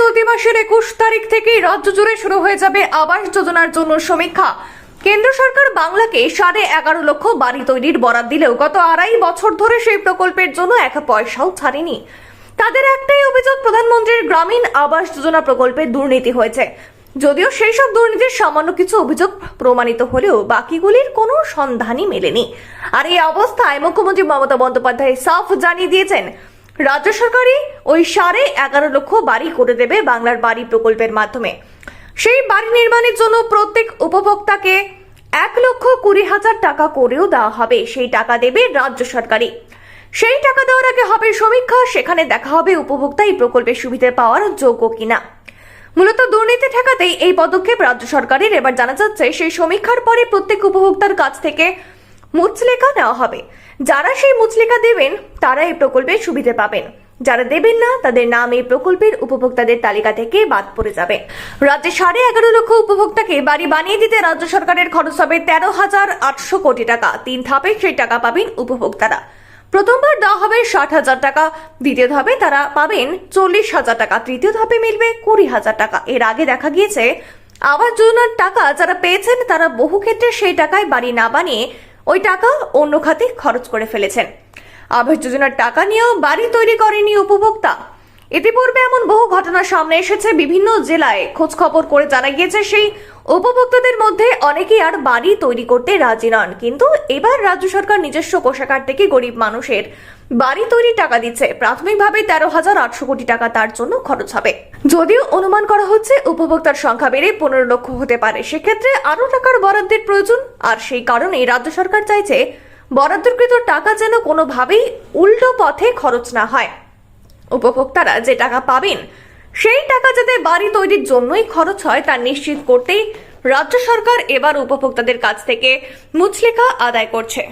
চলতি মাসের 21 তারিখ থেকেই রাজ্য জুড়ে শুরু হয়ে যাবে আবাস যোজনার জন্য সমীক্ষা। কেন্দ্র সরকার বাংলাকে 11.5 লক্ষ বাড়ি তৈরির বরাদ দিলেও গত 2.5 বছর ধরে সেই প্রকল্পের জন্য এক পয়সাও ছাড়েনি। তাদের একটাই অভিযোগ, প্রধানমন্ত্রীর গ্রামীণ আবাস যোজনা প্রকল্পে দুর্নীতি হয়েছে। যদিও সেই সব দুর্নীতির সামান্য কিছু অভিযোগ প্রমাণিত হলেও বাকিগুলির কোনো সন্ধানই মেলেনি। আর এই অবস্থায় মুখ্যমন্ত্রী মমতা বন্দ্যোপাধ্যায় সাফ জানিয়ে দিয়েছেন, রাজ্য সরকারই ওই 11.5 লক্ষ বাড়ি করে দেবে বাংলার বাড়ি প্রকল্পের মাধ্যমে। সেই বাড়ি নির্মাণের জন্য প্রত্যেক উপভোক্তাকে 1,20,000 টাকা করেও দেওয়া হবে। সেই টাকা দেবে রাজ্য সরকারই। সেই টাকা দেওয়ার আগে হবে সমীক্ষা, সেখানে দেখা হবে উপভোক্তা এই প্রকল্পের সুবিধা পাওয়ার যোগ্য কিনা। মূলত দুর্নীতি ঠেকাতেই এই পদক্ষেপ রাজ্য সরকারের। এবার জানা যাচ্ছে, সেই সমীক্ষার পরে প্রত্যেক উপভোক্তার কাছ থেকে মুচলেখা নেওয়া হবে। যারা সেই মুচলেখা দেবেন তারা এই প্রকল্পের সুবিধা পাবেন, যারা দেবেন না তাদের নাম এই প্রকল্পের উপভোক্তাদের তালিকা থেকে বাদ পড়ে যাবে। রাজ্যে 11.5 লক্ষ উপভোক্তাকে বাড়ি বানিয়ে দিতে রাজ্য সরকারের খরচ হবে 13,800 কোটি টাকা। 3 ধাপে সেই টাকা পাবেন উপভোক্তারা। প্রথমবার দেওয়া হবে 60,000 টাকা, দ্বিতীয় ধাপে তারা পাবেন 40,000 টাকা, তৃতীয় ধাপে মিলবে 20,000 টাকা। এর আগে দেখা গিয়েছে, আবাস যোজনার টাকা যারা পেয়েছেন তারা বহু ক্ষেত্রে সেই টাকায় বাড়ি না বানিয়ে ওই টাকা অন্য খাতে খরচ করে ফেলেছেন। আবাস যোজনার টাকা নিয়েও বাড়ি তৈরি করেনি উপভোক্তা। ইতিপূর্বে এমন বহু ঘটনা সামনে এসেছে। বিভিন্ন জেলায় খোঁজ খবর করে জানা গিয়েছে, সেই উপভোক্তাদের মধ্যে অনেকেই আর বাড়ি তৈরি করতে রাজি নন। কিন্তু এবার রাজ্য সরকার নিজস্ব কোষাগার থেকে গরিব মানুষের বাড়ি তৈরির টাকা দিচ্ছে। প্রাথমিকভাবে 13,800 কোটি টাকা তার জন্য খরচ হবে। যদিও অনুমান করা হচ্ছে উপভোক্তার সংখ্যা বেড়ে 15 লক্ষ হতে পারে। সেক্ষেত্রে আরো টাকার বরাদ্দের প্রয়োজন। আর সেই কারণেই রাজ্য সরকার চাইছে বরাদ্দকৃত টাকা যেন কোনোভাবেই উল্টো পথে খরচ না হয়। উপভোক্তারা যে টাকা পাবেন সেই টাকা যাতে বাড়ি তৈরির জন্যই খরচ হয় তা নিশ্চিত করতেই রাজ্য সরকার এবার উপভোক্তাদের কাছ থেকে মুচলেখা আদায় করছে।